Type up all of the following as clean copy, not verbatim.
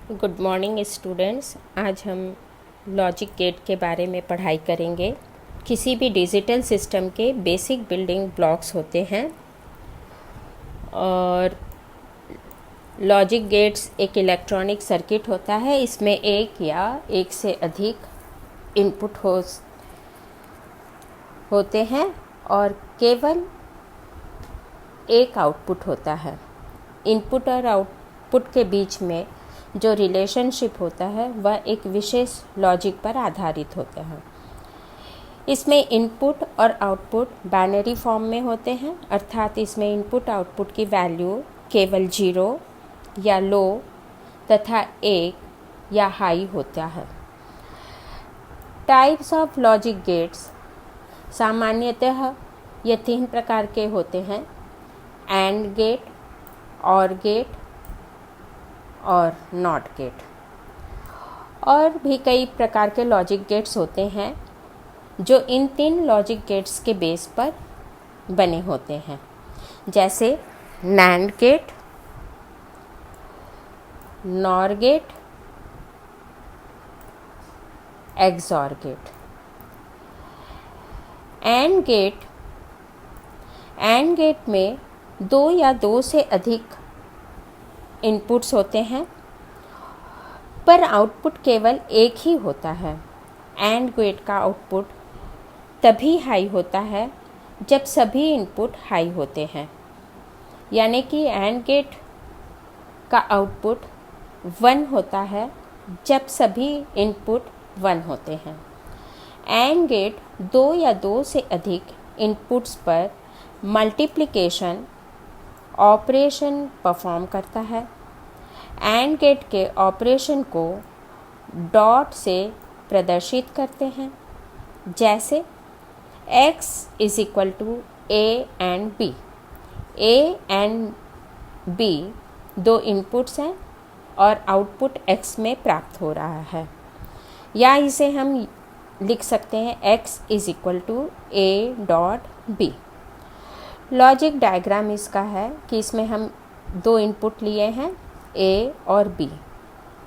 Good morning students. आज हम logic gate के बारे में पढ़ाई करेंगे। किसी भी डिजिटल सिस्टम के बेसिक बिल्डिंग ब्लॉक्स होते हैं और लॉजिक गेट्स एक इलेक्ट्रॉनिक सर्किट होता है। इसमें एक या एक से अधिक इनपुट होते हैं और केवल एक आउटपुट होता है। इनपुट और आउटपुट के बीच में जो रिलेशनशिप होता है वह एक विशेष लॉजिक पर आधारित होता है। इसमें इनपुट और आउटपुट बाइनरी फॉर्म में होते हैं, अर्थात इसमें इनपुट आउटपुट की वैल्यू केवल 0 या लो तथा 1 या हाई होता है। टाइप्स ऑफ लॉजिक गेट्स सामान्यतः ये 3 प्रकार के होते हैं: एंड गेट, और गेट और नॉट गेट। और भी कई प्रकार के लॉजिक गेट्स होते हैं जो इन 3 लॉजिक गेट्स के बेस पर बने होते हैं, जैसे NAND gate, NOR gate, XOR gate. AND gate में 2 या 2 से अधिक इनपुट्स होते हैं पर आउटपुट केवल एक ही होता है। एंड गेट का आउटपुट तभी हाई होता है जब सभी इनपुट हाई होते हैं, यानी कि एंड गेट का आउटपुट 1 होता है जब सभी इनपुट 1 होते हैं। एंड गेट 2 या 2 से अधिक इनपुट्स पर मल्टीप्लिकेशन ऑपरेशन परफॉर्म करता है। एंड गेट के ऑपरेशन को डॉट से प्रदर्शित करते हैं, जैसे x is equal to A and B. A and B 2 inputs हैं और आउटपुट x में प्राप्त हो रहा है, या इसे हम लिख सकते हैं x is equal to A dot B. Logic diagram इसका है कि इसमें हम 2 इनपुट लिए हैं a और b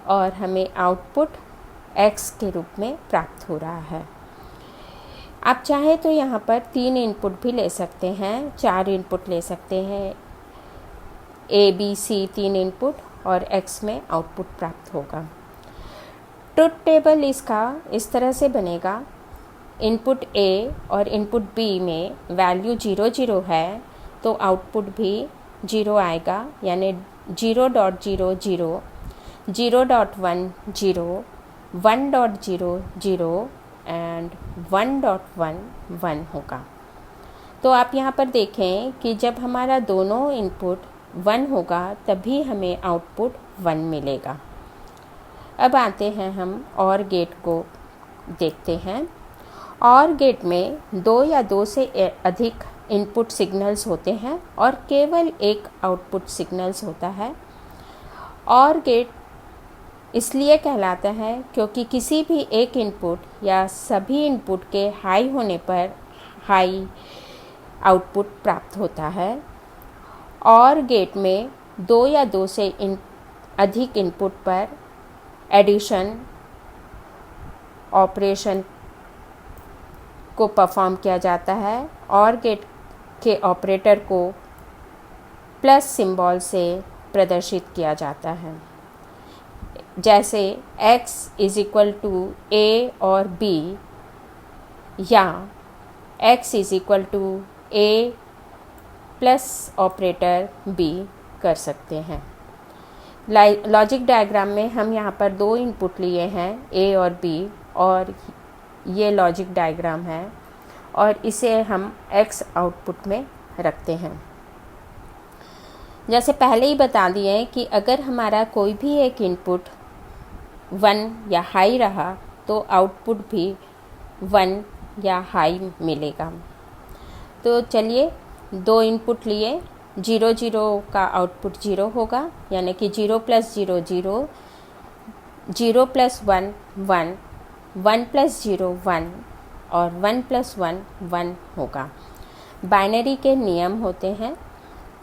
और हमें आउटपुट x के रूप में प्राप्त हो रहा है। आप चाहे तो यहाँ पर 3 इनपुट भी ले सकते हैं, 4 इनपुट ले सकते हैं, a b c 3 इनपुट और x में आउटपुट प्राप्त होगा। ट्रुथ टेबल इसका इस तरह से बनेगा: इनपुट A और इनपुट B में वैल्यू 0 0 है तो आउटपुट भी 0 आएगा, यानी 0.0 0, 0.1 0, 1.0 0 एंड 1.1 1 होगा। तो आप यहाँ पर देखें कि जब हमारा दोनों इनपुट 1 होगा तभी हमें आउटपुट 1 मिलेगा। अब आते हैं हम और गेट को देखते हैं। और गेट में 2 या 2 से अधिक इनपुट सिग्नल्स होते हैं और केवल एक आउटपुट सिग्नल्स होता है। और गेट इसलिए कहलाता है क्योंकि किसी भी एक इनपुट या सभी इनपुट के हाई होने पर हाई आउटपुट प्राप्त होता है। और गेट में 2 या 2 से अधिक इनपुट पर एडिशन ऑपरेशन को परफॉर्म किया जाता है। और गेट के ऑपरेटर को प्लस सिंबल से प्रदर्शित किया जाता है, जैसे x is equal to a और b या x is equal to a plus operator b कर सकते हैं। लॉजिक डायग्राम में हम यहाँ पर 2 इनपुट लिए हैं, a और b, और ये लॉजिक डायग्राम है और इसे हम x आउटपुट में रखते हैं। जैसे पहले ही बता दिए कि अगर हमारा कोई भी एक इनपुट 1 या हाई रहा तो आउटपुट भी 1 या हाई मिलेगा। तो चलिए 2 इनपुट लिए, 0 0 का आउटपुट 0 होगा, यानी कि 0 + 0 0, 0 + 1 1, 1 + 0 1 और 1 + 1 1 होगा। बाइनरी के नियम होते हैं।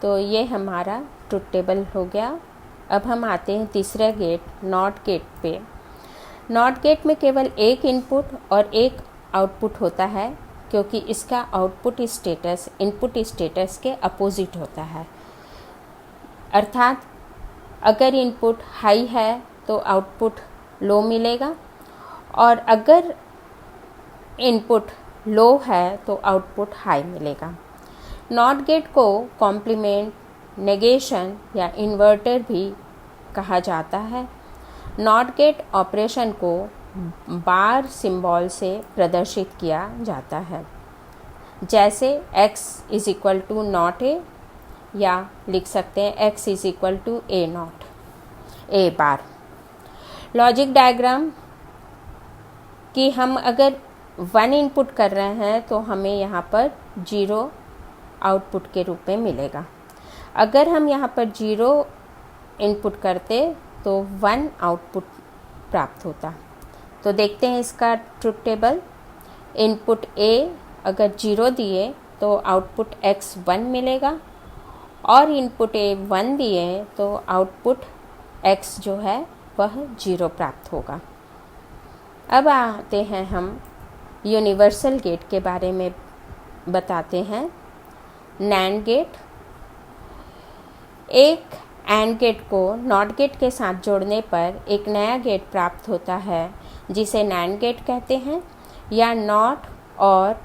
तो ये हमारा ट्रुथ टेबल हो गया। अब हम आते हैं तीसरे गेट, नॉट गेट पे। नॉट गेट में केवल एक इनपुट और एक आउटपुट होता है, क्योंकि इसका आउटपुट स्टेटस इनपुट स्टेटस के अपोजिट होता है। अर्थात अगर इनपुट हाई है तो आउटपुट लो मिलेगा, और अगर इनपुट लो है तो आउटपुट हाई मिलेगा। नॉट गेट को कॉम्प्लीमेंट, नेगेशन या इन्वर्टर भी कहा जाता है। नॉट गेट ऑपरेशन को बार सिंबल से प्रदर्शित किया जाता है, जैसे x is equal to not A, या लिख सकते हैं x is equal to A not, A bar. Logic diagram कि हम अगर 1 इनपुट कर रहे हैं तो हमें यहाँ पर 0 आउटपुट के रूप में मिलेगा। अगर हम यहाँ पर 0 इनपुट करते तो 1 आउटपुट प्राप्त होता। तो देखते हैं इसका ट्रुथ टेबल। इनपुट A अगर 0 दिए तो आउटपुट x 1 मिलेगा, और इनपुट A 1 दिए तो आउटपुट x जो है वह 0 प्राप्त होगा। अब आते हैं हम यूनिवर्सल गेट के बारे में बताते हैं। NAND gate. एक एंड गेट को नॉट गेट के साथ जोड़ने पर एक नया गेट प्राप्त होता है, जिसे नैंड गेट कहते हैं। या नॉट और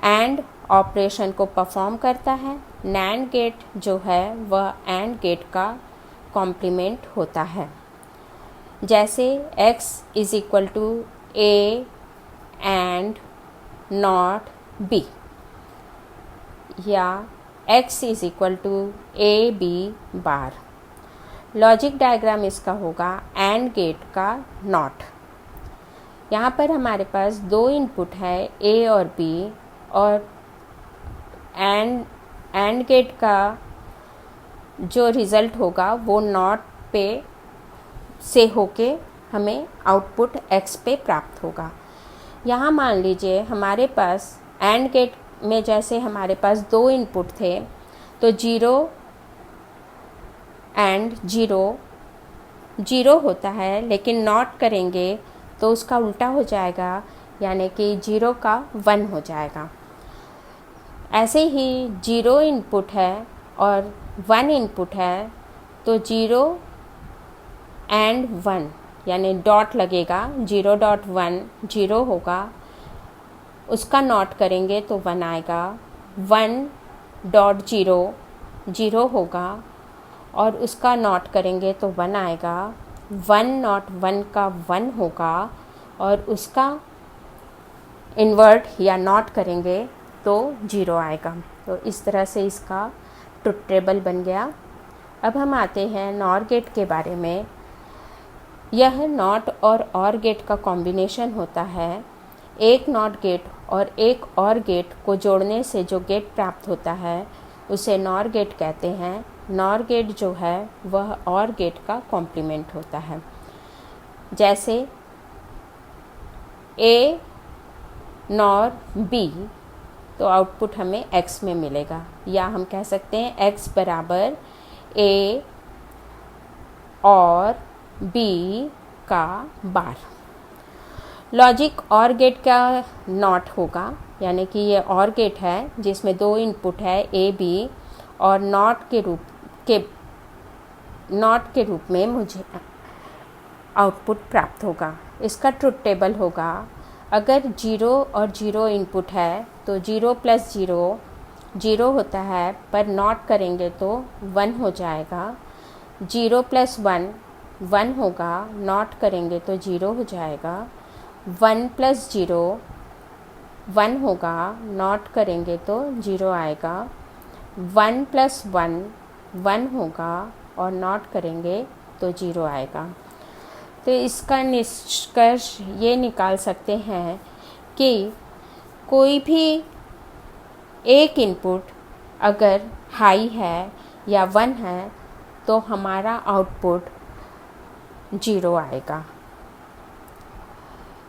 एंड ऑपरेशन को परफॉर्म करता है। नैंड गेट जो है वह एंड गेट का कॉम्प्लीमेंट होता है, जैसे x is equal to a and not b, या x is equal to a b bar. Logic diagram इसका होगा एंड गेट का नॉट। यहाँ पर हमारे पास 2 इनपुट है a और b, और एंड गेट का जो रिज़ल्ट होगा वो नॉट पे से होके हमें आउटपुट x पे प्राप्त होगा। यहाँ मान लीजिए हमारे पास एंड गेट में जैसे हमारे पास 2 इनपुट थे, तो 0 एंड 0 0 होता है, लेकिन नॉट करेंगे तो उसका उल्टा हो जाएगा, यानी कि 0 का 1 हो जाएगा। ऐसे ही 0 इनपुट है और 1 इनपुट है, तो 0 एंड 1 यानी डॉट लगेगा, 0.1 0 होगा, उसका नॉट करेंगे तो 1 आएगा। 1.0 0 होगा और उसका नॉट करेंगे तो 1 आएगा। 1.1 का 1 होगा और उसका इन्वर्ट या नॉट करेंगे तो 0 आएगा। तो इस तरह से इसका ट्रुथ टेबल बन गया। अब हम आते हैं नॉर गेट के बारे में। यह नॉट और गेट का कॉम्बिनेशन होता है। एक नॉट गेट और एक और गेट को जोड़ने से जो गेट प्राप्त होता है उसे नॉर गेट कहते हैं। नॉर गेट जो है वह और गेट का कॉम्प्लीमेंट होता है। जैसे ए नॉर बी, तो आउटपुट हमें x में मिलेगा, या हम कह सकते हैं x बराबर a और b का बार। लॉजिक और गेट का नॉट होगा, यानी कि ये और गेट है जिसमें 2 इनपुट है a b, और नॉट के रूप में मुझे आउटपुट प्राप्त होगा। इसका ट्रुथ टेबल होगा, अगर 0 और 0 इनपुट है तो 0 + 0 0 होता है, पर नॉट करेंगे तो 1 हो जाएगा। 0 + 1 1 होगा, नॉट करेंगे तो 0 हो जाएगा। 1 + 0 1 होगा, नॉट करेंगे तो 0 आएगा। 1 + 1 1 होगा और नॉट करेंगे तो 0 आएगा। तो इसका निष्कर्ष ये निकाल सकते हैं कि कोई भी एक इनपुट अगर हाई है या 1 है तो हमारा आउटपुट 0 आएगा।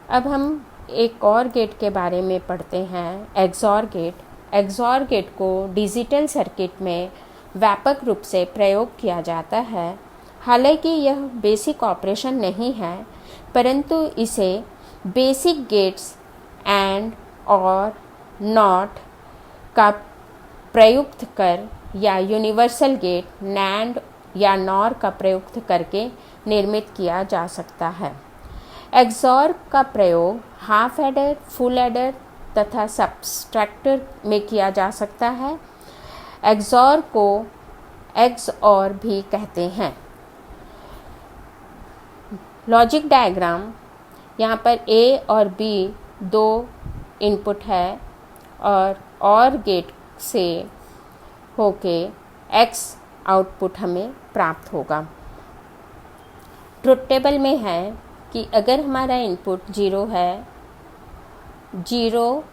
अब हम एक और गेट के बारे में पढ़ते हैं, एक्सॉर गेट। एक्सॉर गेट को डिजिटल सर्किट में व्यापक रूप से प्रयोग किया जाता है हालांकि यह बेसिक ऑपरेशन नहीं है, परंतु इसे बेसिक गेट्स एंड और नॉट का प्रयुक्त कर या यूनिवर्सल गेट नैंड या नॉर का प्रयुक्त करके निर्मित किया जा सकता है। एक्सॉर का प्रयोग हाफ एडर, फुल एडर तथा सब्सट्रैक्टर में किया जा सकता है। एक्सॉर को एक्सऑर भी कहते हैं। लॉजिक डायग्राम, यहाँ पर ए और बी दो इनपुट है और गेट से होके एक्स आउटपुट हमें प्राप्त होगा। ट्रुथ टेबल में है कि अगर हमारा इनपुट 0 है, 0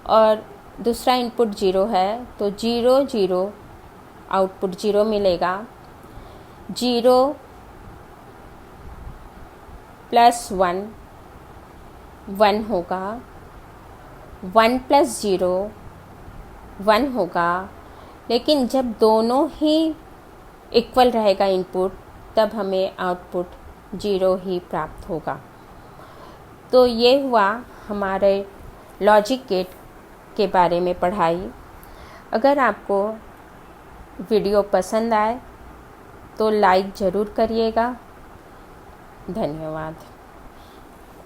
और दूसरा इनपुट 0 है तो 0 0 आउटपुट 0 मिलेगा। 0 प्लस 1 1 होगा। 1 प्लस 0 1 होगा। लेकिन जब दोनों ही इक्वल रहेगा इनपुट, तब हमें आउटपुट 0 ही प्राप्त होगा। तो ये हुआ हमारे लॉजिक गेट के बारे में पढ़ाई। अगर आपको वीडियो पसंद आए तो लाइक ज़रूर करिएगा। धन्यवाद।